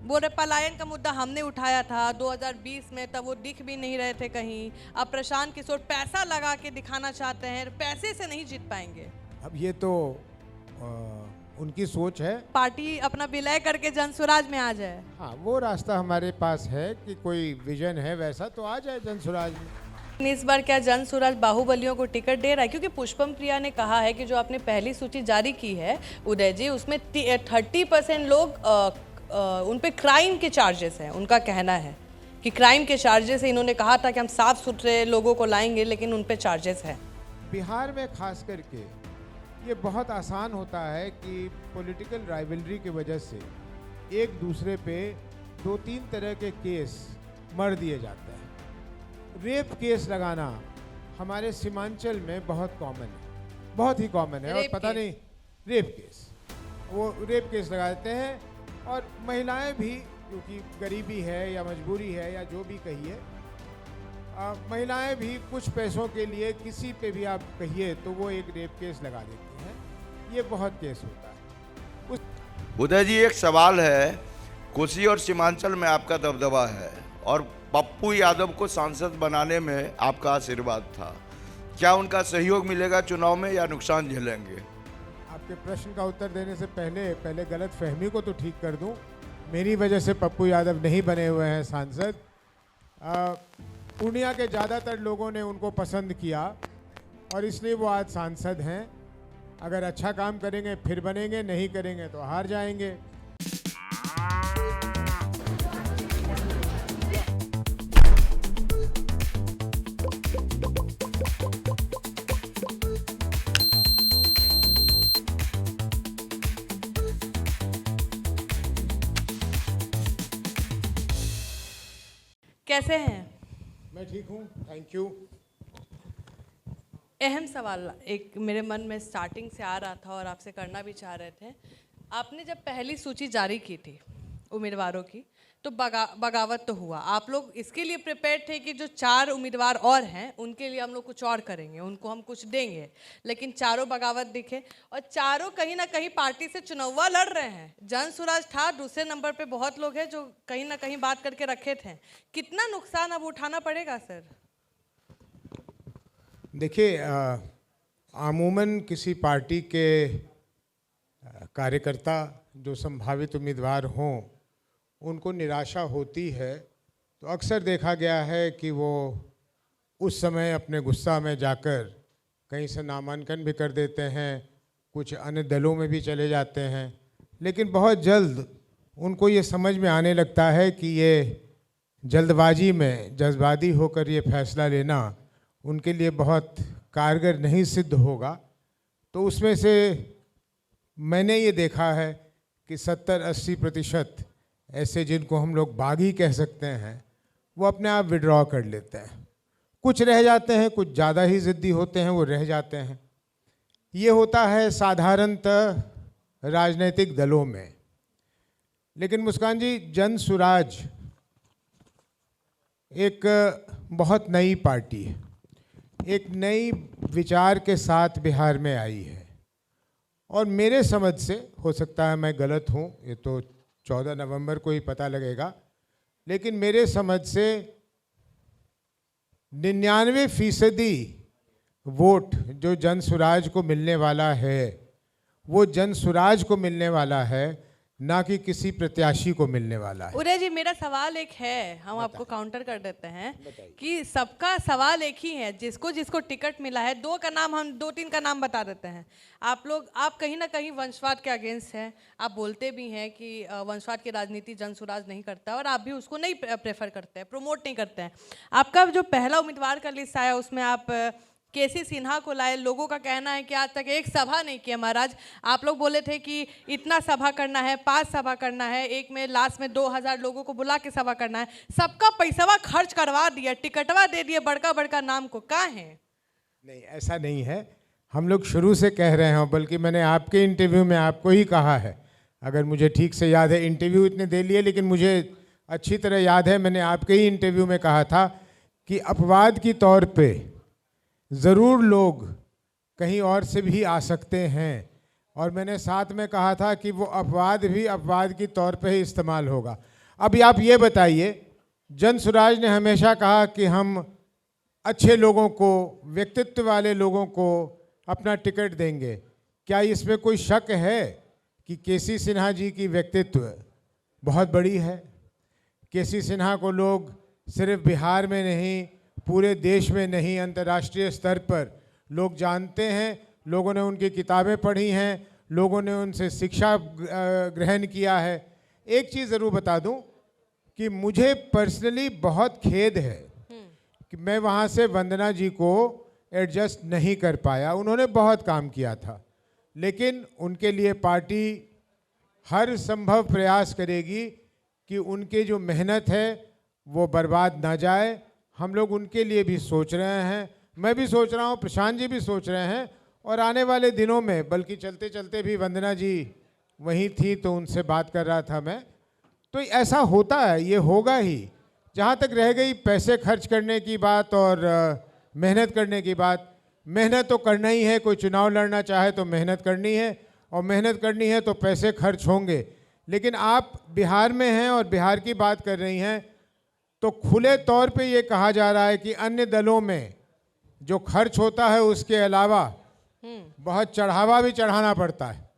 बोले पलायन का मुद्दा हमने उठाया था 2020 में, तब वो दिख भी नहीं रहे थे कहीं। अब प्रशांत किशोर पैसा लगा के दिखाना चाहते हैं, पैसे से नहीं जीत पाएंगे। अब ये तो उनकी सोच है। पार्टी अपना विलय करके जनसुराज में आ जाए। हाँ, वो रास्ता हमारे पास है कि कोई विजन है वैसा तो आ जाए जनसुराज में। इस बार क्या जनसुराज बाहुबलियों को टिकट दे रहा है? क्योंकि पुष्पम प्रिया ने कहा है कि जो आपने पहली सूची जारी की है उदय जी, उसमें 30% लोग उन पे क्राइम के चार्जेस हैं। उनका कहना है कि क्राइम के चार्जेस है। इन्होंने कहा था कि हम साफ सुथरे लोगों को लाएंगे, लेकिन उन पे चार्जेस है। बिहार में खास करके ये बहुत आसान होता है कि पॉलिटिकल राइवलरी की वजह से एक दूसरे पे 2-3 तरह के केस मर दिए जाते हैं। रेप केस लगाना हमारे सीमांचल में बहुत कॉमन है, बहुत ही कॉमन है। और पता नहीं, रेप केस, वो रेप केस लगा देते हैं। और महिलाएं भी, क्योंकि गरीबी है या मजबूरी है या जो भी कहिए, महिलाएं भी कुछ पैसों के लिए किसी पे भी आप कहिए तो वो एक रेप केस लगा देती हैं। ये बहुत केस होता है। उदय जी, एक सवाल है। कोसी और सीमांचल में आपका दबदबा है और पप्पू यादव को सांसद बनाने में आपका आशीर्वाद था। क्या उनका सहयोग मिलेगा चुनाव में या नुकसान झेलेंगे? आपके प्रश्न का उत्तर देने से पहले गलत फहमी को तो ठीक कर दूं। मेरी वजह से पप्पू यादव नहीं बने हुए हैं सांसद। पूर्णिया के ज़्यादातर लोगों ने उनको पसंद किया और इसलिए वो आज सांसद हैं। अगर अच्छा काम करेंगे फिर बनेंगे, नहीं करेंगे तो हार जाएंगे। कैसे हैं? मैं ठीक हूँ, थैंक यू। अहम सवाल एक मेरे मन में स्टार्टिंग से आ रहा था और आपसे करना भी चाह रहे थे। आपने जब पहली सूची जारी की थी उम्मीदवारों की, तो बगावत तो हुआ। आप लोग इसके लिए प्रिपेयर थे कि जो 4 उम्मीदवार और हैं उनके लिए हम लोग कुछ और करेंगे, उनको हम कुछ देंगे, लेकिन चारों बगावत दिखे और चारों कहीं ना कहीं पार्टी से चुनाव लड़ रहे हैं। जनसुराज था दूसरे नंबर पे, बहुत लोग हैं जो कहीं ना कहीं बात करके रखे थे। कितना नुकसान अब उठाना पड़ेगा सर? देखिए, अमूमन किसी पार्टी के कार्यकर्ता जो संभावित उम्मीदवार हों उनको निराशा होती है, तो अक्सर देखा गया है कि वो उस समय अपने गुस्सा में जाकर कहीं से नामांकन भी कर देते हैं, कुछ अन्य दलों में भी चले जाते हैं। लेकिन बहुत जल्द उनको ये समझ में आने लगता है कि ये जल्दबाजी में जज्बाती होकर ये फैसला लेना उनके लिए बहुत कारगर नहीं सिद्ध होगा। तो उसमें से मैंने ये देखा है कि 70-80% ऐसे जिनको हम लोग बागी कह सकते हैं वो अपने आप विड्रॉ कर लेते हैं। कुछ रह जाते हैं, कुछ ज़्यादा ही ज़िद्दी होते हैं, वो रह जाते हैं। ये होता है साधारणतः राजनीतिक दलों में। लेकिन मुस्कान जी, जनसुराज एक बहुत नई पार्टी है, एक नई विचार के साथ बिहार में आई है। और मेरे समझ से, हो सकता है मैं गलत हूँ, ये तो 14 नवंबर को ही पता लगेगा, लेकिन मेरे समझ से 99% वोट जो जनसुराज को मिलने वाला है वो जनसुराज को मिलने वाला है, ना कि किसी प्रत्याशी को मिलने वाला है। उदय जी, मेरा सवाल एक है, हम आपको काउंटर कर देते हैं कि सबका सवाल एक ही है, जिसको जिसको टिकट मिला है, 2 का नाम, हम 2-3 का नाम बता देते हैं। आप कहीं ना कहीं वंशवाद के अगेंस्ट हैं। आप बोलते भी हैं कि वंशवाद की राजनीति जनसुराज नहीं करता और आप भी उसको नहीं प्रेफर करते हैं, प्रमोट नहीं करते हैं। आपका जो पहला उम्मीदवार का लिस्ट आया उसमें आप केसी सिन्हा को लाए। लोगों का कहना है कि आज तक एक सभा नहीं किया महाराज। आप लोग बोले थे कि इतना सभा करना है, 5 सभा करना है, एक में लास्ट में 2000 लोगों को बुला के सभा करना है। सबका पैसावा खर्च करवा दिया, टिकटवा दे दिए बड़का बड़का नाम को। कहाँ है? नहीं, ऐसा नहीं है। हम लोग शुरू से कह रहे हैं, बल्कि मैंने आपके इंटरव्यू में आपको ही कहा है, अगर मुझे ठीक से याद है, इंटरव्यू इतने दे लिए लेकिन मुझे अच्छी तरह याद है, मैंने आपके ही इंटरव्यू में कहा था कि अपवाद की तौर पे ज़रूर लोग कहीं और से भी आ सकते हैं। और मैंने साथ में कहा था कि वो अपवाद भी अपवाद की तौर पे ही इस्तेमाल होगा। अभी आप ये बताइए, जन स्वराज ने हमेशा कहा कि हम अच्छे लोगों को, व्यक्तित्व वाले लोगों को अपना टिकट देंगे। क्या इसमें कोई शक है कि केसी सिन्हा जी की व्यक्तित्व बहुत बड़ी है? केसी सिन्हा को लोग सिर्फ बिहार में नहीं, पूरे देश में नहीं, अंतर्राष्ट्रीय स्तर पर लोग जानते हैं। लोगों ने उनकी किताबें पढ़ी हैं, लोगों ने उनसे शिक्षा ग्रहण किया है। एक चीज़ ज़रूर बता दूं कि मुझे पर्सनली बहुत खेद है कि मैं वहाँ से वंदना जी को एडजस्ट नहीं कर पाया। उन्होंने बहुत काम किया था, लेकिन उनके लिए पार्टी हर संभव प्रयास करेगी कि उनकी जो मेहनत है वो बर्बाद ना जाए। हम लोग उनके लिए भी सोच रहे हैं, मैं भी सोच रहा हूँ, प्रशांत जी भी सोच रहे हैं, और आने वाले दिनों में, बल्कि चलते चलते भी वंदना जी वहीं थी तो उनसे बात कर रहा था मैं, तो ऐसा होता है, ये होगा ही। जहाँ तक रह गई पैसे खर्च करने की बात और मेहनत करने की बात, मेहनत तो करना ही है। कोई चुनाव लड़ना चाहे तो मेहनत करनी है, और मेहनत करनी है तो पैसे खर्च होंगे। लेकिन आप बिहार में हैं और बिहार की बात कर रही हैं, तो खुले तौर पे ये कहा जा रहा है कि अन्य दलों में जो खर्च होता है उसके अलावा बहुत चढ़ावा भी चढ़ाना पड़ता है।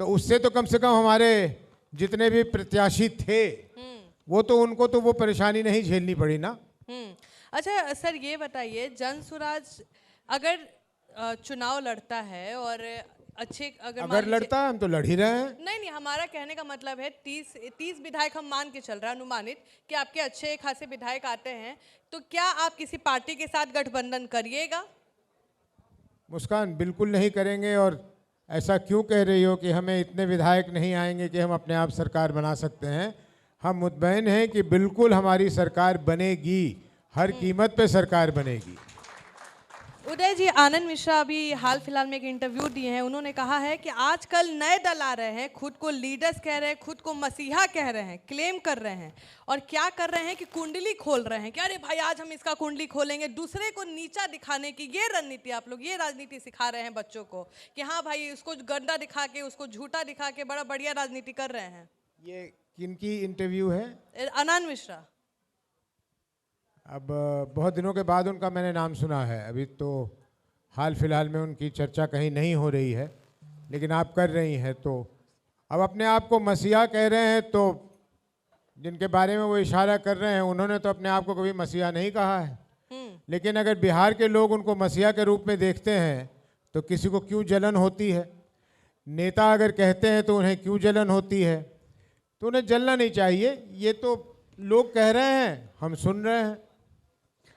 तो उससे तो कम से कम हमारे जितने भी प्रत्याशी थे वो तो, उनको तो वो परेशानी नहीं झेलनी पड़ी ना। अच्छा सर, ये बताइए, जन स्वराज अगर चुनाव लड़ता है और अच्छे अगर लड़ता है, हम तो लड़ ही रहे हैं। नहीं, हमारा कहने का मतलब है 30 विधायक हम मान के चल रहे हैं, अनुमानित कि आपके अच्छे खासे विधायक आते हैं, तो क्या आप किसी पार्टी के साथ गठबंधन करिएगा? मुस्कान, बिल्कुल नहीं करेंगे। और ऐसा क्यों कह रही हो कि हमें इतने विधायक नहीं आएंगे कि हम अपने आप सरकार बना सकते हैं? हम मुतमईन हैं कि बिल्कुल हमारी सरकार बनेगी, हर कीमत पे सरकार बनेगी। उदय जी, आनंद मिश्रा अभी हाल फिलहाल में एक इंटरव्यू दिए हैं, उन्होंने कहा है कि आजकल नए दल आ रहे हैं, खुद को लीडर्स कह रहे हैं, खुद को मसीहा कह रहे हैं, क्लेम कर रहे हैं, और क्या कर रहे हैं कि कुंडली खोल रहे हैं कि अरे भाई आज हम इसका कुंडली खोलेंगे, दूसरे को नीचा दिखाने की ये रणनीति, आप लोग ये राजनीति सिखा रहे हैं बच्चों को कि हाँ भाई उसको गंदा दिखा के, उसको झूठा दिखा के बड़ा बढ़िया राजनीति कर रहे हैं। ये किनकी इंटरव्यू है? आनंद मिश्रा। अब बहुत दिनों के बाद उनका मैंने नाम सुना है, अभी तो हाल फिलहाल में उनकी चर्चा कहीं नहीं हो रही है, लेकिन आप कर रही हैं। तो अब अपने आप को मसीहा कह रहे हैं, तो जिनके बारे में वो इशारा कर रहे हैं उन्होंने तो अपने आप को कभी मसीहा नहीं कहा है। लेकिन अगर बिहार के लोग उनको मसीहा के रूप में देखते हैं तो किसी को क्यों जलन होती है? नेता अगर कहते हैं तो उन्हें क्यों जलन होती है? तो उन्हें जलना नहीं चाहिए। ये तो लोग कह रहे हैं, हम सुन रहे हैं।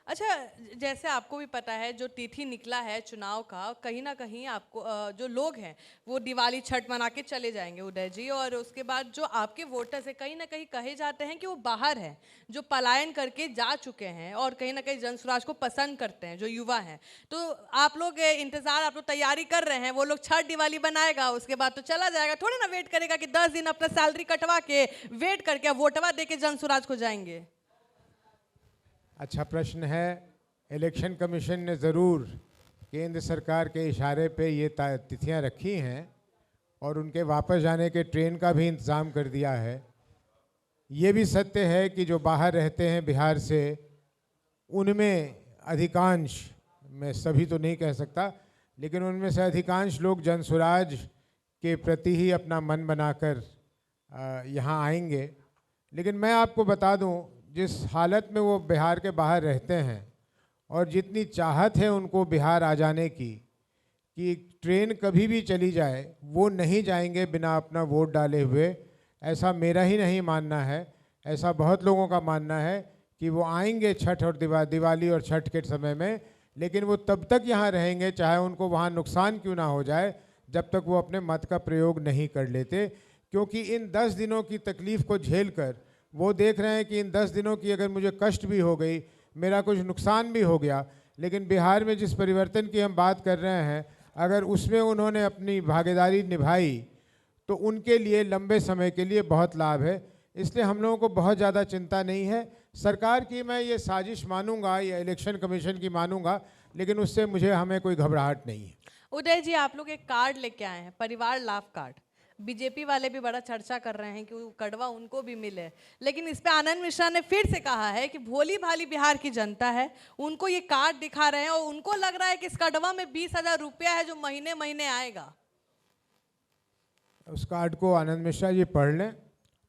अच्छा, जैसे आपको भी पता है जो तिथि निकला है चुनाव का, कहीं ना कहीं आपको जो लोग हैं वो दिवाली छठ मना के चले जाएंगे उदय जी, और उसके बाद जो आपके वोटर्स है कहीं ना कहीं कहे जाते हैं कि वो बाहर हैं, जो पलायन करके जा चुके हैं और कहीं ना कहीं जन स्वराज को पसंद करते हैं, जो युवा हैं। तो आप लोग इंतजार, आप लोग तैयारी कर रहे हैं, वो लोग छठ दिवाली बनाएगा उसके बाद तो चला जाएगा, थोड़ी ना वेट करेगा कि 10 दिन अपना सैलरी कटवा के वेट करके वोटवा दे के जन स्वराज को जाएंगे? अच्छा प्रश्न है। इलेक्शन कमीशन ने ज़रूर केंद्र सरकार के इशारे पे ये तिथियां रखी हैं और उनके वापस जाने के ट्रेन का भी इंतज़ाम कर दिया है। ये भी सत्य है कि जो बाहर रहते हैं बिहार से, उनमें अधिकांश, मैं सभी तो नहीं कह सकता, लेकिन उनमें से अधिकांश लोग जन स्वराज के प्रति ही अपना मन बनाकर यहाँ आएंगे। लेकिन मैं आपको बता दूं, जिस हालत में वो बिहार के बाहर रहते हैं और जितनी चाहत है उनको बिहार आ जाने की कि ट्रेन कभी भी चली जाए, वो नहीं जाएंगे बिना अपना वोट डाले हुए। ऐसा मेरा ही नहीं मानना है, ऐसा बहुत लोगों का मानना है कि वो आएंगे छठ और दिवाली और छठ के समय में, लेकिन वो तब तक यहाँ रहेंगे चाहे उनको वहाँ नुकसान क्यों ना हो जाए, जब तक वो अपने मत का प्रयोग नहीं कर लेते। क्योंकि इन 10 दिनों की तकलीफ़ को झेल कर वो देख रहे हैं कि इन 10 दिनों की अगर मुझे कष्ट भी हो गई, मेरा कुछ नुकसान भी हो गया, लेकिन बिहार में जिस परिवर्तन की हम बात कर रहे हैं, अगर उसमें उन्होंने अपनी भागीदारी निभाई तो उनके लिए लंबे समय के लिए बहुत लाभ है। इसलिए हम लोगों को बहुत ज़्यादा चिंता नहीं है। सरकार की मैं ये साजिश मानूंगा या इलेक्शन कमीशन की मानूंगा, लेकिन उससे हमें कोई घबराहट नहीं है। उदय जी, आप लोग एक कार्ड लेके आए हैं, परिवार लाभ कार्ड। बीजेपी वाले भी बड़ा चर्चा कर रहे हैं कि वो कड़वा उनको भी मिले, लेकिन इस पे आनंद मिश्रा ने फिर से कहा है कि भोली भाली बिहार की जनता है, उनको ये कार्ड दिखा रहे हैं और उनको लग रहा है कि इस कड़वा में 20,000 रुपया है जो महीने महीने आएगा। उस कार्ड को आनंद मिश्रा जी पढ़ लें,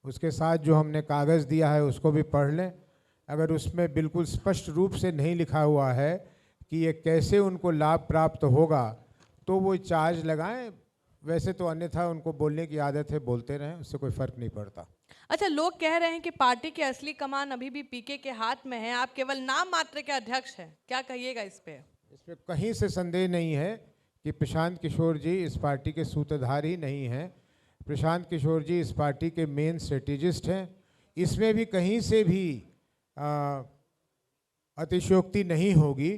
उसके साथ जो हमने कागज़ दिया है उसको भी पढ़ लें। अगर उसमें बिल्कुल स्पष्ट रूप से नहीं लिखा हुआ है कि ये कैसे उनको लाभ प्राप्त होगा तो वो चार्ज लगाएं, वैसे तो अन्यथा उनको बोलने की आदत है, बोलते रहें, उससे कोई फ़र्क नहीं पड़ता। अच्छा, लोग कह रहे हैं कि पार्टी की असली कमान अभी भी पीके के हाथ में है, आप केवल नाम मात्र के अध्यक्ष हैं, क्या कहिएगा इस पे? इस पर कहीं से संदेह नहीं है कि प्रशांत किशोर जी इस पार्टी के सूत्रधार ही नहीं हैं। प्रशांत किशोर जी इस पार्टी के मेन स्ट्रेटेजिस्ट हैं। इसमें भी कहीं से भी अतिशयोक्ति नहीं होगी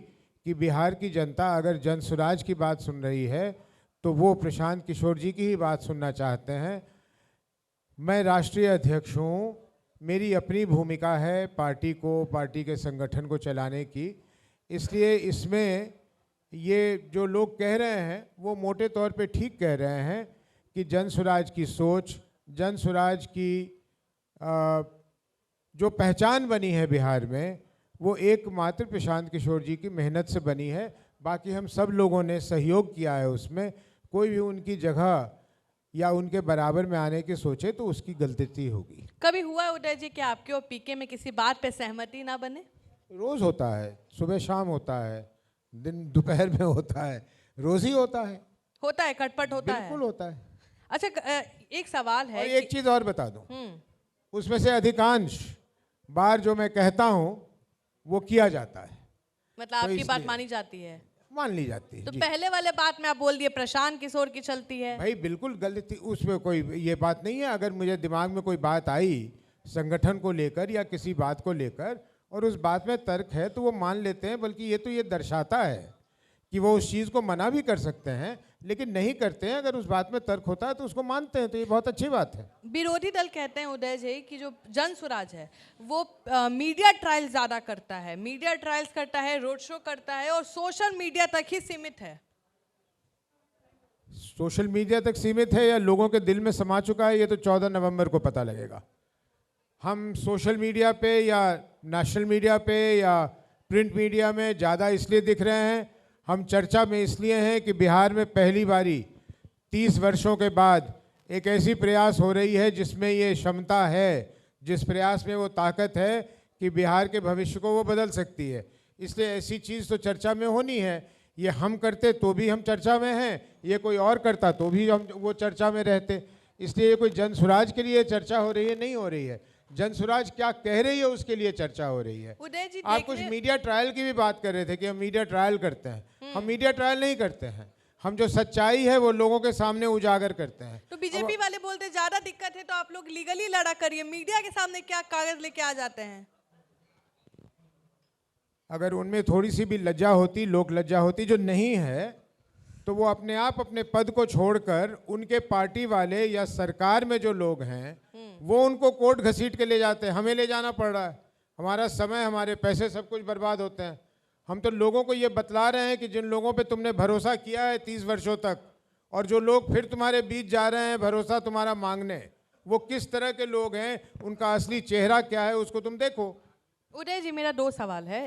कि बिहार की जनता अगर जन स्वराज की बात सुन रही है तो वो प्रशांत किशोर जी की ही बात सुनना चाहते हैं। मैं राष्ट्रीय अध्यक्ष हूँ, मेरी अपनी भूमिका है पार्टी को, पार्टी के संगठन को चलाने की, इसलिए इसमें ये जो लोग कह रहे हैं वो मोटे तौर पे ठीक कह रहे हैं कि जन स्वराज की सोच, जन स्वराज की जो पहचान बनी है बिहार में वो एकमात्र प्रशांत किशोर जी की मेहनत से बनी है। बाकी हम सब लोगों ने सहयोग किया है उसमें। कोई भी उनकी जगह या उनके बराबर में आने की सोचे तो उसकी गलती होगी। कभी हुआ उदय जी कि आपके और पीके में किसी बात पे सहमति ना बने? रोज़ होता है, सुबह शाम होता है, दिन दोपहर में होता है, रोज़ ही होता है। होता है, खटपट होता है, बिल्कुल होता है। अच्छा, एक सवाल है और एक चीज़ और बता दूं, हम्म, उसमें से अधिकांश बार जो मैं कहता हूं वो किया जाता है, मतलब तो आपकी बात इसलिए- मानी जाती है। मान ली जाती है तो जी। पहले वाले बात में आप बोल दिए प्रशांत किशोर की चलती है। भाई बिल्कुल गलती, उसमें कोई ये बात नहीं है। अगर मुझे दिमाग में कोई बात आई संगठन को लेकर या किसी बात को लेकर और उस बात में तर्क है तो वो मान लेते हैं, बल्कि ये तो ये दर्शाता है कि वो उस चीज़ को मना भी कर सकते हैं लेकिन नहीं करते हैं। अगर उस बात में तर्क होता है तो उसको मानते हैं, तो ये बहुत अच्छी बात है। विरोधी दल कहते हैं उदय जी कि जो जन स्वराज है वो मीडिया ट्रायल ज्यादा करता है, मीडिया ट्रायल्स करता है, रोड शो करता है और सोशल मीडिया तक ही सीमित है। सोशल मीडिया तक सीमित है या लोगों के दिल में समा चुका है, ये तो 14 नवंबर को पता लगेगा। हम सोशल मीडिया पे या नेशनल मीडिया पे या प्रिंट मीडिया में ज़्यादा इसलिए दिख रहे हैं, हम चर्चा में इसलिए हैं कि बिहार में पहली बारी 30 वर्षों के बाद एक ऐसी प्रयास हो रही है जिसमें ये क्षमता है, जिस प्रयास में वो ताकत है कि बिहार के भविष्य को वो बदल सकती है। इसलिए ऐसी चीज़ तो चर्चा में होनी है। ये हम करते तो भी हम चर्चा में हैं, ये कोई और करता तो भी हम वो चर्चा में रहते। इसलिए ये कोई जन स्वराज के लिए चर्चा हो रही है, नहीं हो रही है। जन स्वराज क्या कह रही है उसके लिए चर्चा हो रही है। उदय जी आप कुछ मीडिया ट्रायल की भी बात कर रहे थे कि हम मीडिया ट्रायल करते हैं। हम मीडिया ट्रायल नहीं करते हैं, हम जो सच्चाई है वो लोगों के सामने उजागर करते हैं। तो बीजेपी वाले बोलते ज्यादा दिक्कत है तो आप लोग लीगली लड़ा करिए, मीडिया के सामने क्या कागज लेके आ जाते हैं? अगर उनमें थोड़ी सी भी लज्जा होती, लोक लज्जा होती जो नहीं है, तो वो अपने आप अपने पद को छोड़कर उनके पार्टी वाले या सरकार में जो लोग हैं वो उनको कोर्ट घसीट के ले जाते हैं। हमें ले जाना पड़ रहा है, हमारा समय, हमारे पैसे, सब कुछ बर्बाद होते हैं। हम तो लोगों को ये बतला रहे हैं कि जिन लोगों पे तुमने भरोसा किया है 30 वर्षों तक और जो लोग फिर तुम्हारे बीच जा रहे हैं भरोसा तुम्हारा मांगने, वो किस तरह के लोग हैं, उनका असली चेहरा क्या है, उसको तुम देखो। उदय जी, मेरा 2 सवाल है,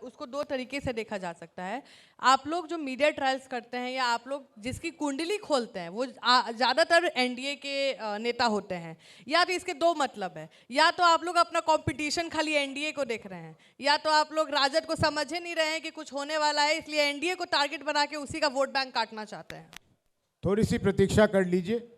उसको 2 तरीके से देखा जा सकता है। आप लोग जो मीडिया ट्रायल्स करते हैं या आप लोग जिसकी कुंडली खोलते हैं वो ज़्यादातर एनडीए के नेता होते हैं, या तो इसके 2 मतलब है, या तो आप लोग अपना कंपटीशन खाली एनडीए को देख रहे हैं, या तो आप लोग राजद को समझ ही नहीं रहे हैं कि कुछ होने वाला है, इसलिए एनडीए को टारगेट बना के उसी का वोट बैंक काटना चाहते हैं। थोड़ी सी प्रतीक्षा कर लीजिए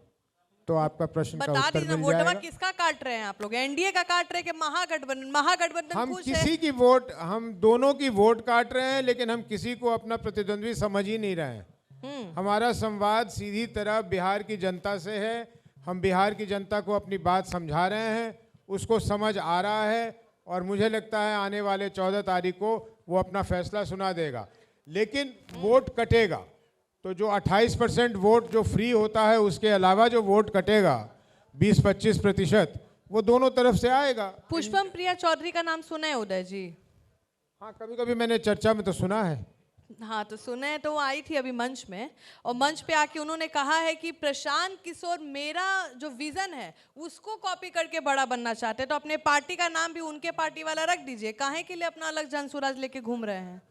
तो आपका प्रश्न का बता उत्तर दीजिए, मिल वोटवा जाएगा। किसका काट रहे हैं आप लोग? एनडीए का काट रहे हैं कि महागठबंधन? महागठबंधन हम खुश है। किसी की वोट, हम दोनों की वोट काट रहे हैं, लेकिन हम किसी को अपना प्रतिद्वंद्वी समझ ही नहीं रहे हैं। हमारा संवाद सीधी तरह बिहार की जनता से है। हम बिहार की जनता को अपनी बात समझा रहे हैं, उसको समझ आ रहा है और मुझे लगता है आने वाले 14 तारीख को वो अपना फैसला सुना देगा। लेकिन वोट कटेगा तो जो 28% वोट जो फ्री होता है, उसके अलावा जो वोट कटेगा 20-25%, वो दोनों तरफ से आएगा। पुष्पम प्रिया चौधरी का नाम सुना है उदय जी? हाँ, कभी कभी मैंने चर्चा में तो सुना है। हाँ, तो सुने तो वो आई थी अभी मंच में, और मंच पे आके उन्होंने कहा है कि प्रशांत किशोर मेरा जो विजन है उसको कॉपी करके बड़ा बनना चाहते हैं, तो अपने पार्टी का नाम भी उनके पार्टी वाला रख दीजिए, काहे के लिए अपना अलग जनसुराज लेके घूम रहे हैं।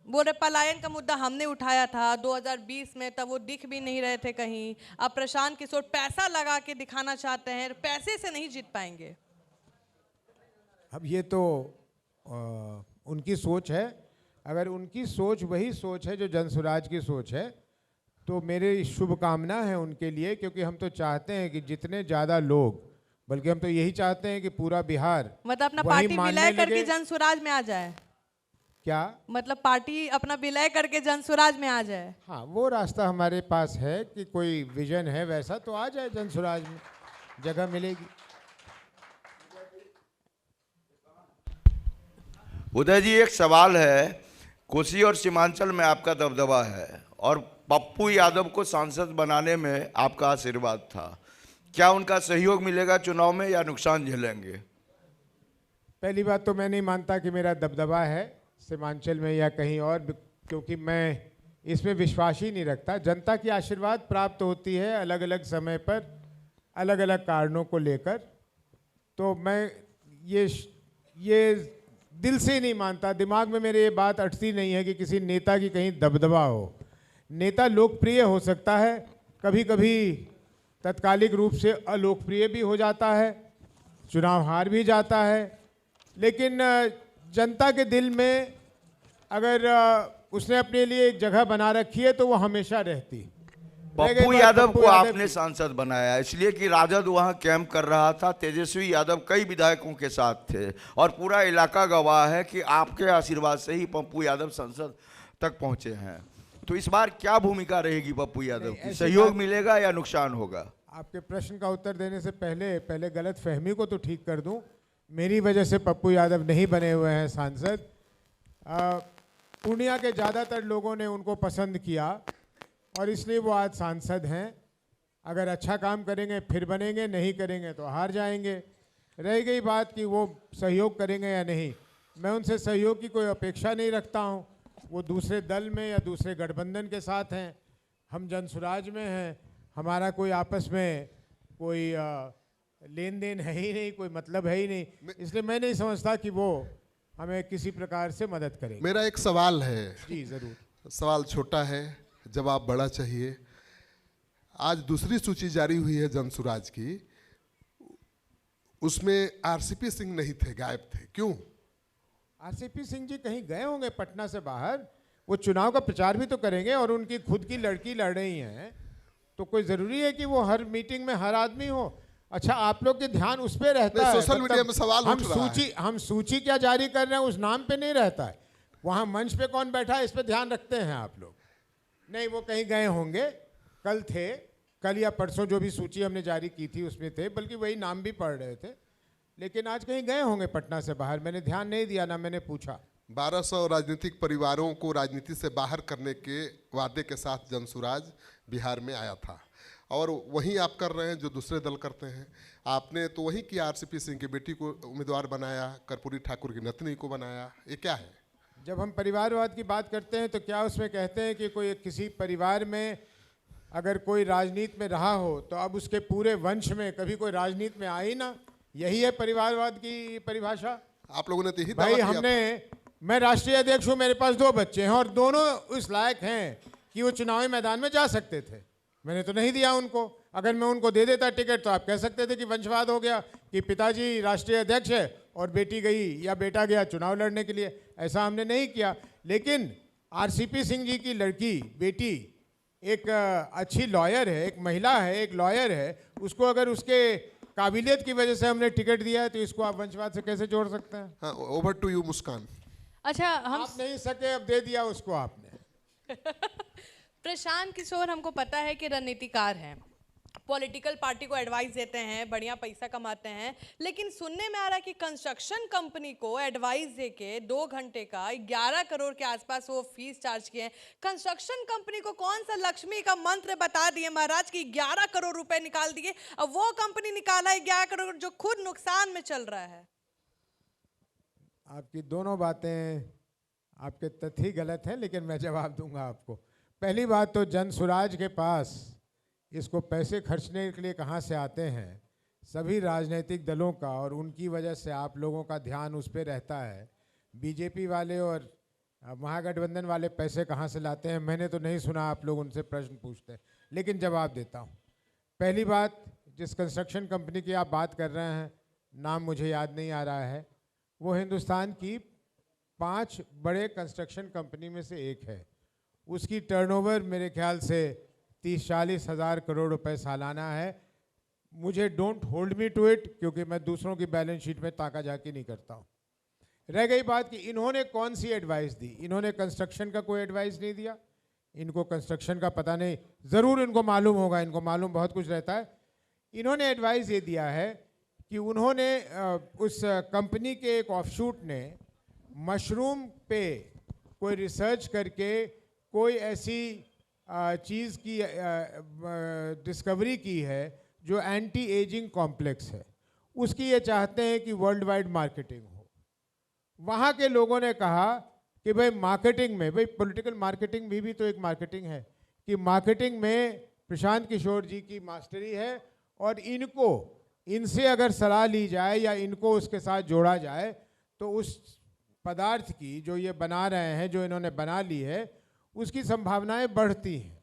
बोले पलायन का मुद्दा हमने उठाया था 2020 में, तब वो दिख भी नहीं रहे थे कहीं। अब प्रशांत किशोर पैसा लगा के दिखाना चाहते हैं, पैसे से नहीं जीत पाएंगे। अब ये तो उनकी सोच है। अगर उनकी सोच वही सोच है जो जनसुराज की सोच है, तो मेरी शुभकामना है उनके लिए, क्योंकि हम तो चाहते हैं कि जितने ज़्यादा लोग, बल्कि हम तो यही चाहते हैं कि पूरा बिहार मतलब अपना वही पार्टी मानने विलय करके लगे। जनसुराज में आ जाए। क्या मतलब पार्टी अपना विलय करके जनसुराज में आ जाए। हाँ, वो रास्ता हमारे पास है कि कोई विजन है वैसा, तो आ जाए जनसुराज में, जगह मिलेगी। उदय जी, एक सवाल है, कोसी और सीमांचल में आपका दबदबा है और पप्पू यादव को सांसद बनाने में आपका आशीर्वाद था, क्या उनका सहयोग मिलेगा चुनाव में या नुकसान झेलेंगे? पहली बात तो मैं नहीं मानता कि मेरा दबदबा है सीमांचल में या कहीं और, क्योंकि मैं इसमें विश्वास ही नहीं रखता। जनता की आशीर्वाद प्राप्त होती है अलग अलग समय पर, अलग अलग कारणों को लेकर, तो मैं ये दिल से नहीं मानता, दिमाग में मेरे ये बात अटती नहीं है कि किसी नेता की कहीं दबदबा हो। नेता लोकप्रिय हो सकता है, कभी कभी तत्कालिक रूप से अलोकप्रिय भी हो जाता है, चुनाव हार भी जाता है, लेकिन जनता के दिल में अगर उसने अपने लिए एक जगह बना रखी है तो वो हमेशा रहती। पप्पू यादव को आपने सांसद बनाया इसलिए कि राजद वहां कैंप कर रहा था, तेजस्वी यादव कई विधायकों के साथ थे और पूरा इलाका गवाह है कि आपके आशीर्वाद से ही पप्पू यादव संसद तक पहुंचे हैं। तो इस बार क्या भूमिका रहेगी पप्पू यादव की? सहयोग मिलेगा या नुकसान होगा? आपके प्रश्न का उत्तर देने से पहले गलत फहमी को तो ठीक कर दूं। मेरी वजह से पप्पू यादव नहीं बने हुए हैं सांसद। पूर्णिया के ज़्यादातर लोगों ने उनको पसंद किया और इसलिए वो आज सांसद हैं। अगर अच्छा काम करेंगे फिर बनेंगे, नहीं करेंगे तो हार जाएंगे। रह गई बात कि वो सहयोग करेंगे या नहीं, मैं उनसे सहयोग की कोई अपेक्षा नहीं रखता हूँ। वो दूसरे दल में या दूसरे गठबंधन के साथ हैं, हम जनसुराज में हैं, हमारा कोई आपस में कोई लेन देन है ही नहीं, कोई मतलब है ही नहीं, इसलिए मैं नहीं समझता कि वो हमें किसी प्रकार से मदद करेंगे। मेरा एक सवाल है। जी ज़रूर। सवाल छोटा है, जवाब बड़ा चाहिए। आज दूसरी सूची जारी हुई है जनसुराज की, उसमें आरसीपी सिंह नहीं थे, गायब थे, क्यों? आरसीपी सिंह जी कहीं गए होंगे पटना से बाहर, वो चुनाव का प्रचार भी तो करेंगे और उनकी खुद की लड़की लड़ रही हैं, तो कोई ज़रूरी है कि वो हर मीटिंग में हर आदमी हो? अच्छा, आप लोग के ध्यान उस पर रहता है, सोशल मीडिया में सवाल उठ रहा है। हम सूची क्या जारी कर रहे हैं उस नाम पे नहीं रहता है, वहाँ मंच पे कौन बैठा है इस पे ध्यान रखते हैं आप लोग। नहीं, वो कहीं गए होंगे, कल थे, कल या परसों जो भी सूची हमने जारी की थी उसमें थे, बल्कि वही नाम भी पढ़ रहे थे, लेकिन आज कहीं गए होंगे पटना से बाहर, मैंने ध्यान नहीं दिया, ना मैंने पूछा। 1200 राजनीतिक परिवारों को राजनीति से बाहर करने के वादे के साथ जनसुराज बिहार में आया था, और वहीं आप कर रहे हैं जो दूसरे दल करते हैं। आपने तो वही किया, आरसीपी सिंह की बेटी को उम्मीदवार बनाया, कर्पूरी ठाकुर की नतनी को बनाया, ये क्या है? जब हम परिवारवाद की बात करते हैं तो क्या उसमें कहते हैं कि कोई किसी परिवार में अगर कोई राजनीति में रहा हो तो अब उसके पूरे वंश में कभी कोई राजनीति में आई ना? यही है परिवारवाद की परिभाषा। आप लोगों ने तो यही भाई दावा किया। मैं राष्ट्रीय अध्यक्ष हूँ, मेरे पास 2 बच्चे हैं और दोनों उस लायक हैं कि वो चुनावी मैदान में जा सकते थे, मैंने तो नहीं दिया उनको। अगर मैं उनको दे देता टिकट तो आप कह सकते थे कि वंशवाद हो गया, कि पिताजी राष्ट्रीय अध्यक्ष है और बेटी गई या बेटा गया चुनाव लड़ने के लिए। ऐसा हमने नहीं किया। लेकिन आरसीपी सिंह जी की लड़की बेटी एक अच्छी लॉयर है, एक महिला है, एक लॉयर है, उसको अगर उसके काबिलियत की वजह से हमने टिकट दिया है तो इसको आप वंशवाद से कैसे जोड़ सकते हैं? हाँ, ओवर टू यू मुस्कान। अच्छा, हम आप नहीं सके, अब दे दिया उसको आपने। प्रशांत किशोर हमको पता है कि रणनीतिकार हैं, पॉलिटिकल पार्टी को एडवाइस देते हैं, बढ़िया पैसा कमाते हैं, लेकिन सुनने में आ रहा है कि कंस्ट्रक्शन कंपनी को एडवाइस देके 2 घंटे का 11 करोड़ के आसपास वो फीस चार्ज किए हैं। कंस्ट्रक्शन कंपनी को कौन सा लक्ष्मी का मंत्र बता दिए महाराज कि 11 करोड़ रुपए निकाल दिए, अब वो कंपनी निकाला है 11 करोड़ जो खुद नुकसान में चल रहा है। आपकी दोनों बातें आपके तथ्य ही गलत हैं, लेकिन मैं जवाब दूंगा आपको। पहली बात तो जनसुराज के पास इसको पैसे खर्चने के लिए कहाँ से आते हैं? सभी राजनीतिक दलों का, और उनकी वजह से आप लोगों का ध्यान उस पर रहता है। बीजेपी वाले और महागठबंधन वाले पैसे कहाँ से लाते हैं मैंने तो नहीं सुना, आप लोग उनसे प्रश्न पूछते हैं, लेकिन जवाब देता हूँ। पहली बात, जिस कंस्ट्रक्शन कंपनी की आप बात कर रहे हैं, नाम मुझे याद नहीं आ रहा है, वो हिंदुस्तान की 5 बड़े कंस्ट्रक्शन कंपनी में से एक है। उसकी टर्नओवर मेरे ख्याल से 30-40 हज़ार करोड़ रुपए सालाना है। मुझे don't hold me to it, क्योंकि मैं दूसरों की बैलेंस शीट में ताका झाकी नहीं करता हूँ। रह गई बात कि इन्होंने कौन सी एडवाइस दी। इन्होंने कंस्ट्रक्शन का कोई एडवाइस नहीं दिया, इनको कंस्ट्रक्शन का पता नहीं, ज़रूर इनको मालूम होगा, इनको मालूम बहुत कुछ रहता है। इन्होंने एडवाइस ये दिया है कि उन्होंने उस कंपनी के एक ऑफशूट ने मशरूम पे कोई रिसर्च करके कोई ऐसी चीज़ की डिस्कवरी की है जो एंटी एजिंग कॉम्प्लेक्स है। उसकी ये चाहते हैं कि वर्ल्ड वाइड मार्केटिंग हो। वहाँ के लोगों ने कहा कि भाई मार्केटिंग में, भाई पॉलिटिकल मार्केटिंग भी तो एक मार्केटिंग है, कि मार्केटिंग में प्रशांत किशोर जी की मास्टरी है, और इनसे अगर सलाह ली जाए या इनको उसके साथ जोड़ा जाए तो उस पदार्थ की जो ये बना रहे हैं, जो इन्होंने बना ली है, उसकी संभावनाएं बढ़ती हैं।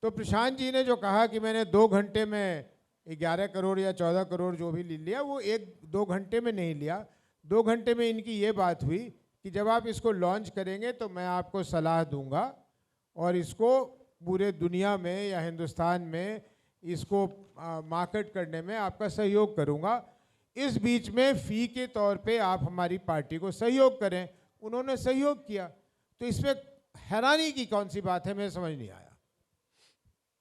तो प्रशांत जी ने जो कहा कि मैंने 2 घंटे में 11 करोड़ या 14 करोड़ जो भी लिया, वो 1-2 घंटे में नहीं लिया। 2 घंटे में इनकी ये बात हुई कि जब आप इसको लॉन्च करेंगे तो मैं आपको सलाह दूंगा और इसको पूरे दुनिया में या हिंदुस्तान में इसको मार्केट करने में आपका सहयोग करूंगा। इस बीच में फ़ी के तौर पे आप हमारी पार्टी को सहयोग करें। उन्होंने सहयोग किया, तो इसमें हैरानी की कौन सी बात है, मुझे समझ नहीं आया।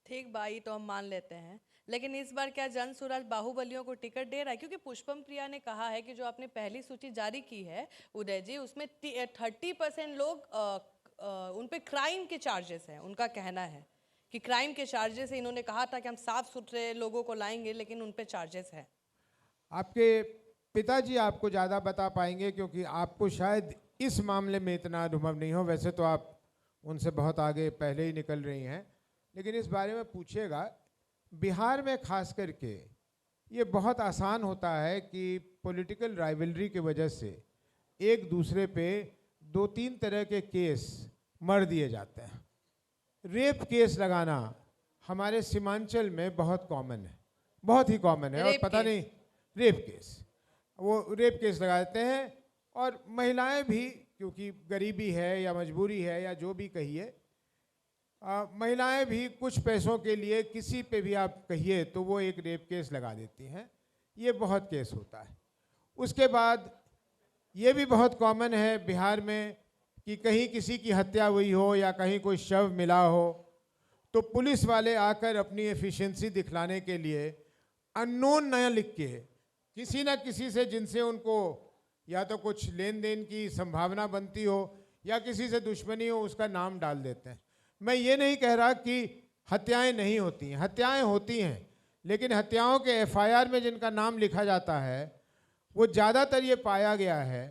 ठीक भाई, तो हम मान लेते हैं, लेकिन इस बार क्या जनसुराज बाहुबलियों को टिकट दे रहा है? क्योंकि पुष्पम प्रिया ने कहा है कि जो आपने पहली सूची जारी की है उदय जी, उसमें 30% लोग उन पे क्राइम के चार्जेस हैं। उनका कहना है कि क्राइम के चार्जेस है। इन्होंने कहा था कि हम साफ सुथरे लोगों को लाएंगे, लेकिन उन पे चार्जेस है। आपके पिताजी आपको ज़्यादा बता पाएंगे, क्योंकि आपको शायद इस मामले में इतना अनुभव नहीं हो। वैसे तो आप उनसे बहुत आगे पहले ही निकल रही हैं, लेकिन इस बारे में पूछिएगा। बिहार में खास करके ये बहुत आसान होता है कि पॉलिटिकल राइवलरी की वजह से एक दूसरे पे 2-3 तरह के केस मर दिए जाते हैं। रेप केस लगाना हमारे सीमांचल में बहुत कॉमन है, बहुत ही कॉमन है। और पता नहीं, रेप केस, वो रेप केस लगा देते हैं। और महिलाएं भी, क्योंकि गरीबी है या मजबूरी है या जो भी कहिए, महिलाएं भी कुछ पैसों के लिए किसी पे भी आप कहिए तो वो एक रेप केस लगा देती हैं। ये बहुत केस होता है। उसके बाद ये भी बहुत कॉमन है बिहार में कि कहीं किसी की हत्या हुई हो या कहीं कोई शव मिला हो, तो पुलिस वाले आकर अपनी एफिशिएंसी दिखलाने के लिए अननोन नया लिख के किसी न किसी से, जिनसे उनको या तो कुछ लेन देन की संभावना बनती हो या किसी से दुश्मनी हो, उसका नाम डाल देते हैं। मैं ये नहीं कह रहा कि हत्याएं नहीं होती हैं, हत्याएं होती हैं, लेकिन हत्याओं के एफआईआर में जिनका नाम लिखा जाता है वो ज़्यादातर ये पाया गया है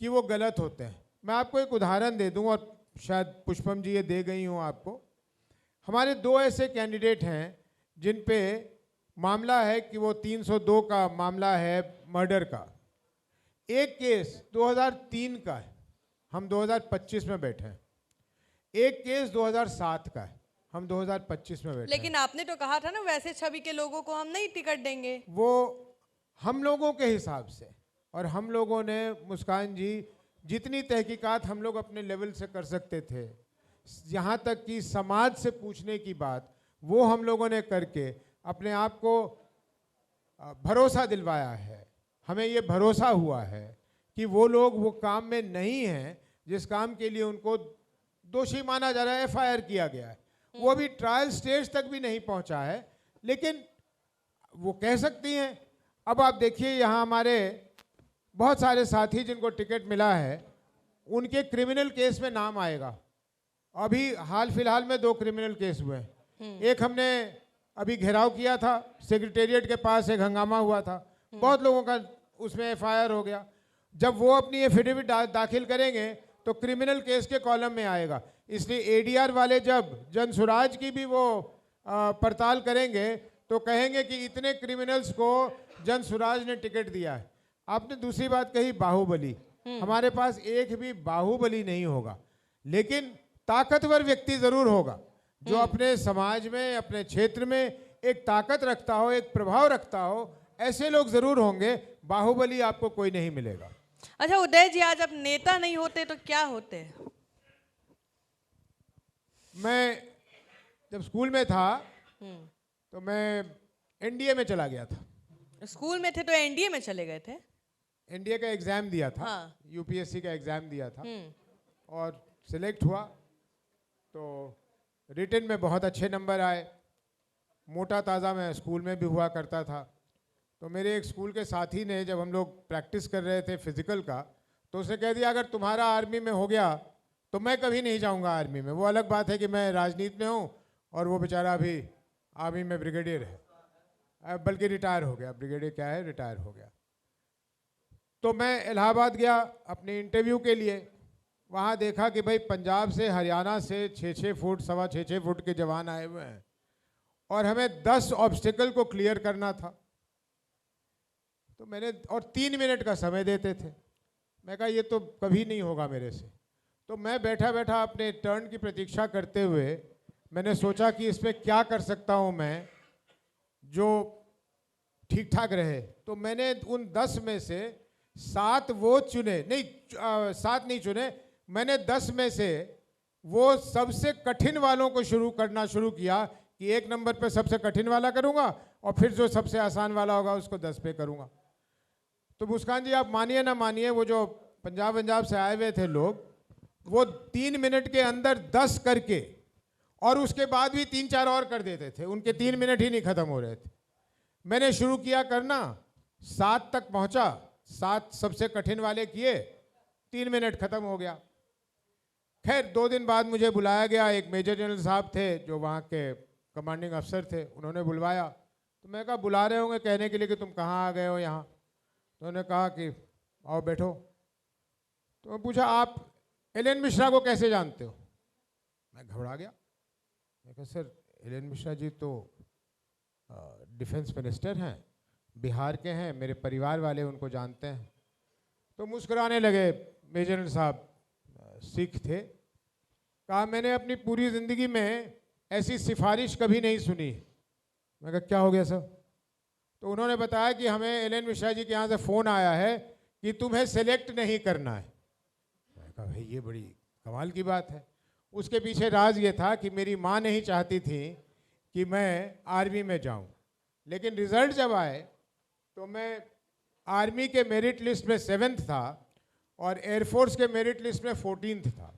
कि वो गलत होते हैं। मैं आपको एक उदाहरण दे दूं, और शायद पुष्पम जी ये दे गई हूँ आपको। हमारे 2 ऐसे कैंडिडेट हैं जिन पे मामला है कि वो 302 का मामला है मर्डर का। एक केस 2003 का है, हम 2025 में बैठे हैं। एक केस 2007 का है, हम 2025 में बैठे हैं। लेकिन आपने तो कहा था ना, वैसे छवि के लोगों को हम नहीं टिकट देंगे। वो हम लोगों के हिसाब से, और हम लोगों ने, मुस्कान जी, जितनी तहकीकात हम लोग अपने लेवल से कर सकते थे, यहाँ तक कि समाज से पूछने की बात, वो हम लोगों ने करके अपने आप को भरोसा दिलवाया है। हमें ये भरोसा हुआ है कि वो लोग वो काम में नहीं हैं जिस काम के लिए उनको दोषी माना जा रहा है, एफआईआर किया गया है। वो अभी ट्रायल स्टेज तक भी नहीं पहुंचा है, लेकिन वो कह सकती हैं। अब आप देखिए, यहाँ हमारे बहुत सारे साथी जिनको टिकट मिला है, उनके क्रिमिनल केस में नाम आएगा। अभी हाल फिलहाल में 2 क्रिमिनल केस हुए हैं। एक हमने अभी घेराव किया था, सेक्रेटेरिएट के पास एक हंगामा हुआ था, बहुत लोगों का उसमें एफआईआर हो गया। जब वो अपनी एफिडेविट दाखिल करेंगे तो क्रिमिनल केस के कॉलम में आएगा। इसलिए एडीआर वाले जब जनसुराज की भी वो पड़ताल करेंगे तो कहेंगे कि इतने क्रिमिनल्स को जनसुराज ने टिकट दिया है। आपने दूसरी बात कही बाहुबली, हमारे पास एक भी बाहुबली नहीं होगा, लेकिन ताकतवर व्यक्ति जरूर होगा जो अपने समाज में, अपने क्षेत्र में एक ताकत रखता हो, एक प्रभाव रखता हो। ऐसे लोग जरूर होंगे, बाहुबली आपको कोई नहीं मिलेगा। अच्छा उदय जी, आज आप नेता नहीं होते तो क्या होते? मैं जब स्कूल में था तो मैं एनडीए में चला गया था। स्कूल में थे तो एनडीए में चले गए थे? एनडीए का एग्जाम दिया था। हाँ। यूपीएससी का एग्जाम दिया था और सिलेक्ट हुआ तो रिटन में बहुत अच्छे नंबर आए। मोटा ताज़ा मैं स्कूल में भी हुआ करता था। तो मेरे एक स्कूल के साथी ने, जब हम लोग प्रैक्टिस कर रहे थे फिजिकल का, तो उसने कह दिया अगर तुम्हारा आर्मी में हो गया तो मैं कभी नहीं जाऊंगा आर्मी में। वो अलग बात है कि मैं राजनीति में हूँ और वो बेचारा अभी आर्मी में ब्रिगेडियर है, बल्कि रिटायर हो गया। ब्रिगेडियर क्या है, रिटायर हो गया। तो मैं इलाहाबाद गया अपने इंटरव्यू के लिए। वहाँ देखा कि भाई पंजाब से, हरियाणा से 6-6 फुट, 6.25 फुट के जवान आए हुए हैं और हमें 10 ऑब्स्टिकल को क्लियर करना था। तो मैंने, और 3 मिनट का समय देते थे। मैं कहा ये तो कभी नहीं होगा मेरे से। तो मैं बैठा बैठा अपने टर्न की प्रतीक्षा करते हुए मैंने सोचा कि इस पर क्या कर सकता हूँ मैं जो ठीक ठाक रहे। तो मैंने उन 10 में से 7 वो चुने, नहीं 7 नहीं चुने, मैंने 10 में से वो सबसे कठिन वालों को करना शुरू किया कि 1 नंबर पे सबसे कठिन वाला करूँगा और फिर जो सबसे आसान वाला होगा उसको 10 पे करूँगा। तो मुस्कान जी, आप मानिए ना मानिए, वो जो पंजाब से आए हुए थे लोग, वो 3 मिनट के अंदर 10 करके और उसके बाद भी 3-4 और कर देते थे। उनके 3 मिनट ही नहीं खत्म हो रहे थे। मैंने शुरू किया करना, 7 तक पहुंचा, 7 सबसे कठिन वाले किए, 3 मिनट खत्म हो गया। खैर 2 दिन बाद मुझे बुलाया गया। एक मेजर जनरल साहब थे जो वहाँ के कमांडिंग अफसर थे, उन्होंने बुलवाया। तो मैं कहा बुला रहे होंगे कहने के लिए कि तुम कहाँ आ गए हो यहाँ। तो उन्होंने कहा कि आओ बैठो। तो मैं पूछा आप एल.एन. मिश्रा को कैसे जानते हो? मैं घबरा गया। मैं कहा सर एल.एन. मिश्रा जी तो डिफेंस मिनिस्टर हैं, बिहार के हैं, मेरे परिवार वाले उनको जानते हैं। तो मुस्कुराने लगे मेजर जनरल साहब, सिख थे। कहा मैंने अपनी पूरी ज़िंदगी में ऐसी सिफारिश कभी नहीं सुनी। मैं कहा क्या हो गया सर? तो उन्होंने बताया कि हमें एल.एन. मिश्रा जी के यहाँ से फ़ोन आया है कि तुम्हें सेलेक्ट नहीं करना है। मैं कहा भाई ये बड़ी कमाल की बात है। उसके पीछे राज ये था कि मेरी माँ नहीं चाहती थी कि मैं आर्मी में जाऊं, लेकिन रिज़ल्ट जब आए तो मैं आर्मी के मेरिट लिस्ट में 7th था और एयरफोर्स के मेरिट लिस्ट में 14th था।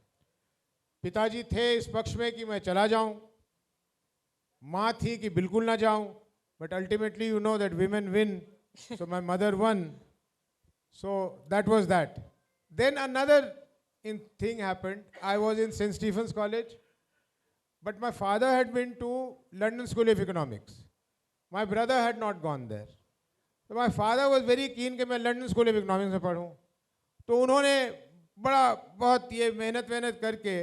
पिताजी थे इस पक्ष में कि मैं चला जाऊं, माँ थी कि बिल्कुल ना जाऊं, but ultimately you know that women win, so my mother won, so that was that. Then another thing happened. I was in St. Stephen's College, but my father had been to London School of Economics. My brother had not gone there. So my father was very keen कि मैं London School of Economics में पढ़ूं। तो उन्होंने बहुत ये मेहनत करके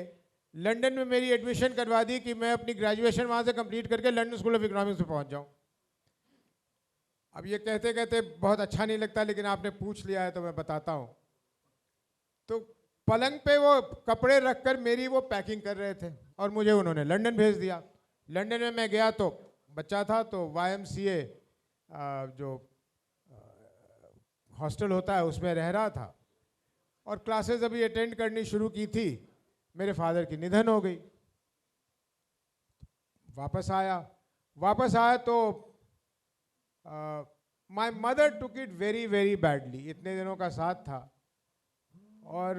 लंदन में मेरी एडमिशन करवा दी कि मैं अपनी ग्रेजुएशन वहाँ से कंप्लीट करके लंदन स्कूल ऑफ इकोनॉमिक्स में पहुँच जाऊँ। अब ये कहते कहते बहुत अच्छा नहीं लगता, लेकिन आपने पूछ लिया है तो मैं बताता हूँ। तो पलंग पे वो कपड़े रखकर मेरी वो पैकिंग कर रहे थे और मुझे उन्होंने लंदन भेज दिया। लंदन में मैं गया तो बच्चा था, तो YMCA जो हॉस्टल होता है उसमें रह रहा था और क्लासेस अभी अटेंड करनी शुरू की थी। मेरे फादर की निधन हो गई। वापस आया तो my mother took it very very badly. इतने दिनों का साथ था और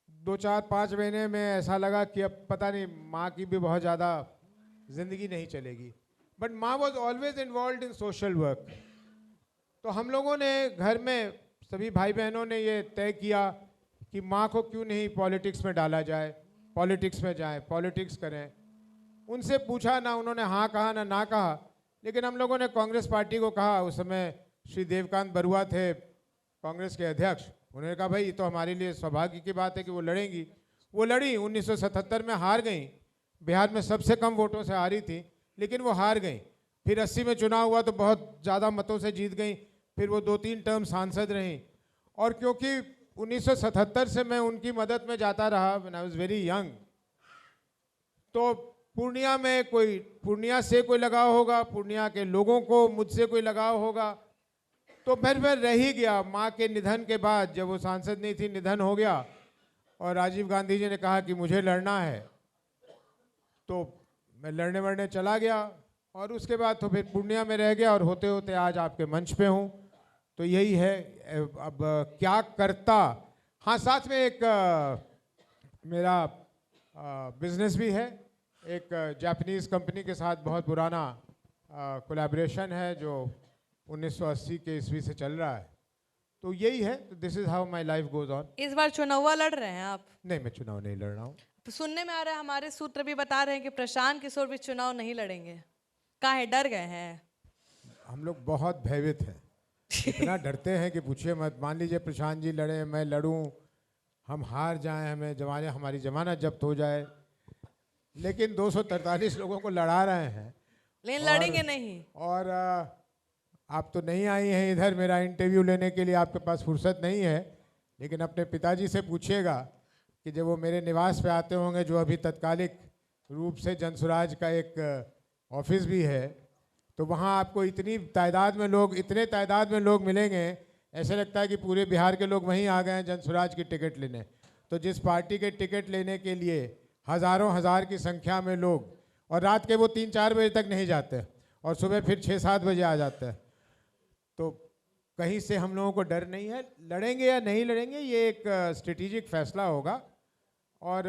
2-4-5 महीने में ऐसा लगा कि अब पता नहीं माँ की भी बहुत ज़्यादा ज़िंदगी नहीं चलेगी। बट माँ was always involve in social work. तो हम लोगों ने घर में सभी भाई बहनों ने ये तय किया कि माँ को क्यों नहीं पॉलिटिक्स में डाला जाए, पॉलिटिक्स में जाए, पॉलिटिक्स करें। उनसे पूछा ना, उन्होंने हाँ कहा ना कहा, लेकिन हम लोगों ने कांग्रेस पार्टी को कहा। उस समय श्री देवकांत बरुआ थे कांग्रेस के अध्यक्ष, उन्होंने कहा भाई ये तो हमारे लिए सौभाग्य की बात है कि वो लड़ेंगी। वो लड़ी, 1977 में हार गई, बिहार में सबसे कम वोटों से हारी थी, लेकिन वो हार गई। फिर 80 में चुनाव हुआ तो बहुत ज़्यादा मतों से जीत गई, फिर वो 2-3 टर्म सांसद रहीं। और क्योंकि 1977 से मैं उनकी मदद में जाता रहा, when I was very young, तो पूर्णिया में कोई, पूर्णिया से कोई लगाव होगा, पूर्णिया के लोगों को मुझसे कोई लगाव होगा, तो फिर मैं रह ही गया। माँ के निधन के बाद, जब वो सांसद नहीं थी, निधन हो गया और राजीव गांधी जी ने कहा कि मुझे लड़ना है, तो मैं लड़ने चला गया और उसके बाद तो फिर पूर्णिया में रह गया और होते होते आज आपके मंच पे हूँ। तो यही है। अब क्या करता, हाँ साथ में एक मेरा बिजनेस भी है, एक जापानीज़ कंपनी के साथ बहुत पुराना कोलैबोरेशन है जो 1980 के ईस्वी से चल रहा है। तो यही है, तो this is how my life goes on. इस बार चुनाव लड़ रहे हैं आप? नहीं, मैं चुनाव नहीं लड़ रहा हूँ। सुनने में आ रहा है, हमारे सूत्र भी बता रहे हैं कि प्रशांत किशोर भी चुनाव नहीं लड़ेंगे। काहे, डर गए हैं? हम लोग बहुत भयभीत हैं, इतना डरते हैं कि पूछिए मत। मान लीजिए प्रशांत जी लड़े, मैं लड़ूं, हम हार जाएं, हमारी जमानत जब्त हो जाए, लेकिन 243 लोगों को लड़ा रहे हैं, लेकिन लड़ेंगे नहीं। और आप तो नहीं आई हैं इधर मेरा इंटरव्यू लेने के लिए, आपके पास फुर्सत नहीं है, लेकिन अपने पिताजी से पूछिएगा कि जब वो मेरे निवास पे आते होंगे, जो अभी तत्कालिक रूप से जनसुराज का एक ऑफिस भी है, तो वहाँ आपको इतनी तादाद में लोग, इतने तादाद में लोग मिलेंगे, ऐसे लगता है कि पूरे बिहार के लोग वहीं आ गए हैं जनसुराज की टिकट लेने। तो जिस पार्टी के टिकट लेने के लिए हज़ारों हज़ार की संख्या में लोग, और रात के वो 3-4 बजे तक नहीं जाते और सुबह फिर 6-7 बजे आ जाते हैं, तो कहीं से हम लोगों को डर नहीं है। लड़ेंगे या नहीं लड़ेंगे ये एक स्ट्रेटेजिक फैसला होगा। और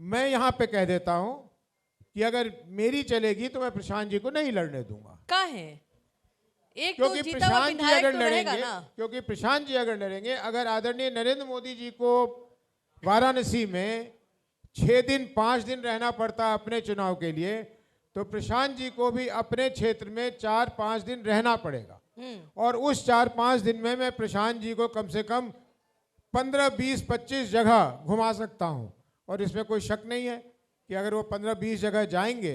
मैं यहाँ पे कह देता हूँ कि अगर मेरी चलेगी तो मैं प्रशांत जी को नहीं लड़ने दूंगा। काहे? एक तो क्योंकि जीता हुआ प्रशांत जी विधायक अगर तो रहेगा लड़ेंगे, ना। क्योंकि प्रशांत जी अगर लड़ेंगे, अगर आदरणीय नरेंद्र मोदी जी को वाराणसी में 6 दिन 5 दिन रहना पड़ता अपने चुनाव के लिए, तो प्रशांत जी को भी अपने क्षेत्र में 4-5 दिन रहना पड़ेगा। और उस 4-5 दिन में मैं प्रशांत जी को कम से कम 15-20-25 जगह घुमा सकता हूं। और इसमें कोई शक नहीं है कि अगर वो 15-20 जगह जाएंगे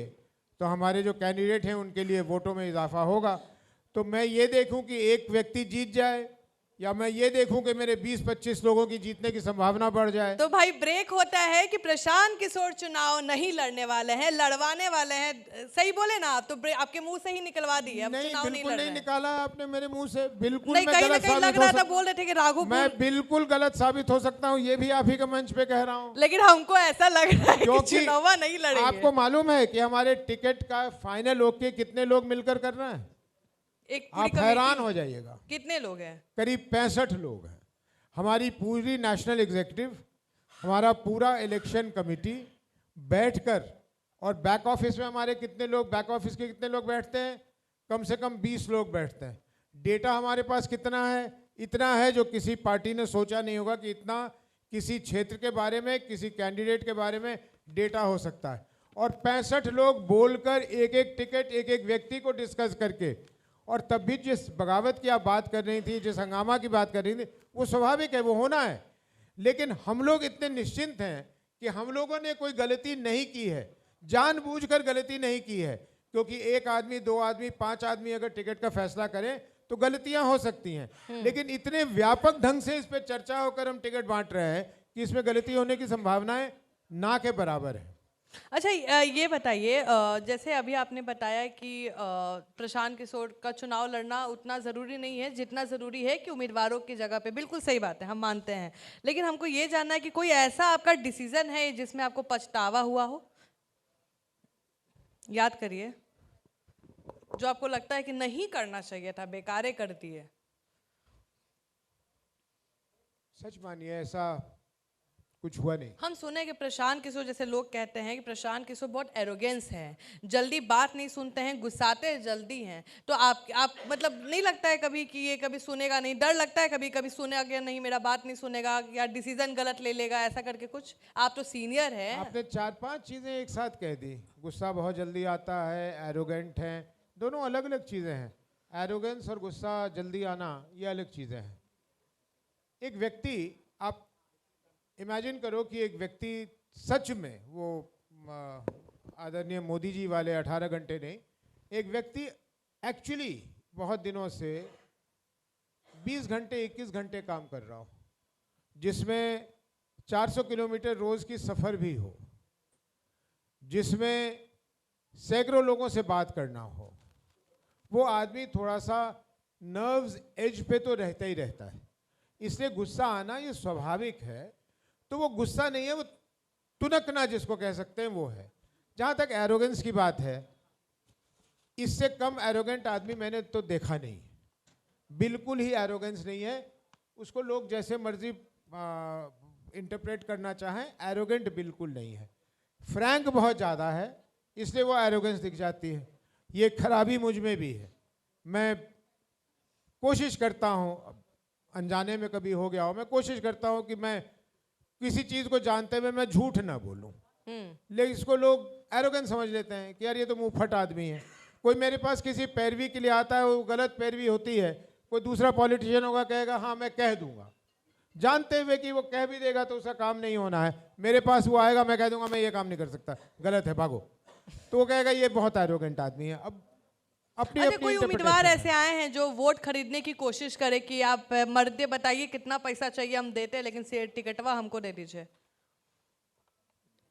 तो हमारे जो कैंडिडेट हैं उनके लिए वोटों में इजाफा होगा। तो मैं ये देखूं कि एक व्यक्ति जीत जाए, या मैं ये देखूं कि मेरे 20-25 लोगों की जीतने की संभावना बढ़ जाए। तो भाई ब्रेक होता है कि प्रशांत किशोर चुनाव नहीं लड़ने वाले हैं, लड़वाने वाले हैं। सही बोले ना आप? तो आपके मुंह से ही निकलवा दिए, अब नहीं, चुनाव नहीं बिल्कुल लड़ नहीं रहे हैं। निकाला आपने मेरे मुंह से, बिल्कुल नहीं, मैं कहीं ना गलत कहीं साबित लग हो रहा था, सकता, बोल रहे थे कि राघव मैं बिल्कुल गलत साबित हो सकता हूँ, ये भी आप ही के मंच पे कह रहा हूँ। लेकिन हमको ऐसा लग रहा है कि क्योंकि चुनाव नहीं लड़ेंगे। आपको मालूम है कि हमारे टिकट का फाइनल होके कितने लोग मिलकर कर रहे हैं? एक पूरी आप हैरान कमेटी- हो जाइएगा। कितने लोग हैं? करीब 65 लोग हैं। हमारी पूरी नेशनल एग्जीक्यूटिव, हमारा पूरा इलेक्शन कमेटी बैठकर, और बैक ऑफिस में हमारे कितने लोग, बैक ऑफिस के कितने लोग बैठते हैं? कम से कम 20 लोग बैठते हैं। डेटा हमारे पास कितना है? इतना है जो किसी पार्टी ने सोचा नहीं होगा कि इतना किसी क्षेत्र के बारे में, किसी कैंडिडेट के बारे में डेटा हो सकता है। और 65 लोग बोलकर एक एक टिकट, एक एक व्यक्ति को डिस्कस करके, और तब भी जिस बगावत की आप बात कर रही थी, जिस हंगामा की बात कर रही थी, वो स्वाभाविक है, वो होना है। लेकिन हम लोग इतने निश्चिंत हैं कि हम लोगों ने कोई गलती नहीं की है, जानबूझकर गलती नहीं की है। क्योंकि 1 आदमी, 2 आदमी, 5 आदमी अगर टिकट का फैसला करें तो गलतियां हो सकती हैं, लेकिन इतने व्यापक ढंग से इस पर चर्चा होकर हम टिकट बांट रहे हैं कि इसमें गलती होने की संभावनाएं ना के बराबर है। अच्छा, ये बताइए, जैसे अभी आपने बताया कि प्रशांत किशोर का चुनाव लड़ना उतना ज़रूरी नहीं है जितना ज़रूरी है कि उम्मीदवारों की जगह पे, बिल्कुल सही बात है, हम मानते हैं। लेकिन हमको ये जानना है कि कोई ऐसा आपका डिसीजन है जिसमें आपको पछतावा हुआ हो? याद करिए, जो आपको लगता है कि नहीं करना चाहिए था, बेकारे कर दिए। सच मानिए ऐसा कुछ हुआ नहीं। हम सुने कि प्रशांत किशोर, जैसे लोग कहते हैं कि प्रशांत किशोर बहुत एरोगेंस है, जल्दी बात नहीं सुनते हैं, गुस्साते जल्दी हैं। तो आप मतलब नहीं लगता है कभी कि ये कभी सुनेगा नहीं? डर लगता है कभी कभी सुनेगा कि नहीं मेरा बात नहीं सुनेगा, या डिसीजन गलत ले लेगा, ऐसा करके कुछ? आप तो सीनियर हैं। आपने 4-5 चीजें एक साथ कह दी। गुस्सा बहुत जल्दी आता है, एरोगेंट हैं, दोनों अलग अलग चीजें हैं। एरोगेंस और गुस्सा जल्दी आना ये अलग चीज़ें हैं। एक व्यक्ति, आप इमेजिन करो कि एक व्यक्ति सच में वो आदरणीय मोदी जी वाले 18 घंटे नहीं, एक व्यक्ति एक्चुअली बहुत दिनों से 20 घंटे 21 घंटे काम कर रहा हो, जिसमें 400 किलोमीटर रोज़ की सफ़र भी हो, जिसमें सैकड़ों लोगों से बात करना हो, वो आदमी थोड़ा सा नर्व्स एज पे तो रहता ही रहता है। इसलिए गुस्सा आना ये स्वाभाविक है। तो वो गुस्सा नहीं है, वो तुनकना जिसको कह सकते हैं वो है। जहाँ तक एरोगेंस की बात है, इससे कम एरोगेंट आदमी मैंने तो देखा नहीं, बिल्कुल ही एरोगेंस नहीं है। उसको लोग जैसे मर्जी इंटरप्रेट करना चाहें, एरोगेंट बिल्कुल नहीं है। फ्रैंक बहुत ज़्यादा है, इसलिए वो एरोगेंस दिख जाती है। ये खराबी मुझ में भी है। मैं कोशिश करता हूँ, अनजाने में कभी हो गया हो, मैं कोशिश करता हूँ कि मैं किसी चीज़ को जानते हुए मैं झूठ ना बोलूँ, लेकिन इसको लोग एरोगेंस समझ लेते हैं कि यार ये तो मुंहफट आदमी है। कोई मेरे पास किसी पैरवी के लिए आता है, वो गलत पैरवी होती है, कोई दूसरा पॉलिटिशियन होगा कहेगा हाँ मैं कह दूंगा, जानते हुए कि वो कह भी देगा तो उसका काम नहीं होना है। मेरे पास वो आएगा, मैं कह दूंगा मैं ये काम नहीं कर सकता, गलत है, भागो, तो वो कहेगा ये बहुत एरोगेंट आदमी है। अब अपनी अच्छा, अपनी कोई उम्मीदवार interpretation है। ऐसे आए हैं जो वोट खरीदने की कोशिश करे कि आप मर्दे बताइए कितना पैसा चाहिए, हम देते हैं, लेकिन से टिकटवा हमको दे दीजिए।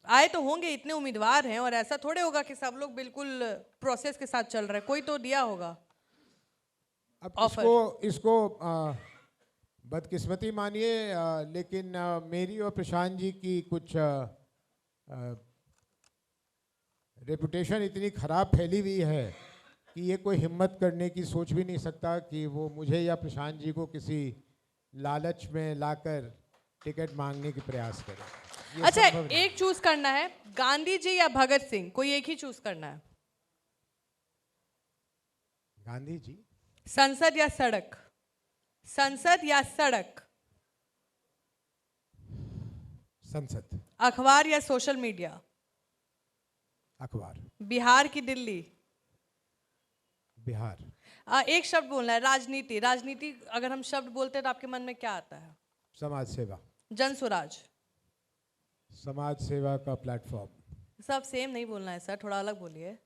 आए तो होंगे, इतने उम्मीदवार हैं, और ऐसा थोड़े होगा कि सब लोग बिल्कुल प्रोसेस के साथ चल रहे हैं, कोई तो दिया होगा। अब ऑफर। इसको बदकिस्मती मानिए, लेकिन मेरी और प्रशांत जी की कुछ रेपुटेशन इतनी खराब फैली हुई है कि ये कोई हिम्मत करने की सोच भी नहीं सकता कि वो मुझे या प्रशांत जी को किसी लालच में लाकर टिकट मांगने की प्रयास करे। ये अच्छा, संभव नहीं। एक चूज करना है, गांधी जी या भगत सिंह, कोई एक ही चूज करना है। गांधी जी। संसद या सड़क, संसद या सड़क, संसद। अखबार या सोशल मीडिया, अखबार। बिहार की दिल्ली। बिहार। एक शब्द बोलना है, राजनीति। राजनीति अगर हम शब्द बोलते हैं तो आपके मन में क्या आता है? समाज सेवा। जन स्वराज। समाज सेवा का प्लेटफॉर्म। सब सेम नहीं बोलना है सर, थोड़ा अलग बोलिए।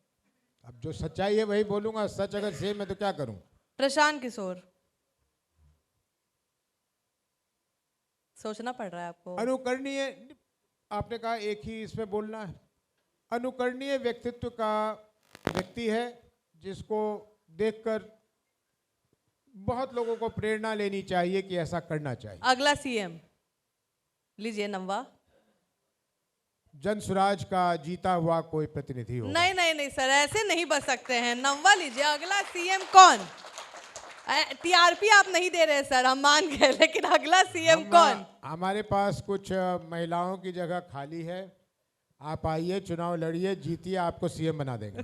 अब जो सच्चाई है वही बोलूंगा, सच अगर सेम है तो क्या करूं। प्रशांत किशोर। सोचना पड़ रहा है आपको। अनुकरणीय, आपने कहा एक ही इसमें बोलना है। अनुकरणीय व्यक्तित्व का व्यक्ति है जिसको देखकर बहुत लोगों को प्रेरणा लेनी चाहिए कि ऐसा करना चाहिए। अगला सीएम लीजिए, नमवा। जन स्वराज का जीता हुआ कोई प्रतिनिधि होगा। नहीं नहीं नहीं सर, ऐसे नहीं बच सकते हैं, नमवा लीजिए। अगला सीएम कौन? टीआरपी आप नहीं दे रहे सर, हम मान गए, लेकिन अगला सीएम कौन? हमारे पास कुछ महिलाओं की जगह खाली है, आप आइए, चुनाव लड़िए, जीतिए, आपको सीएम बना देंगे।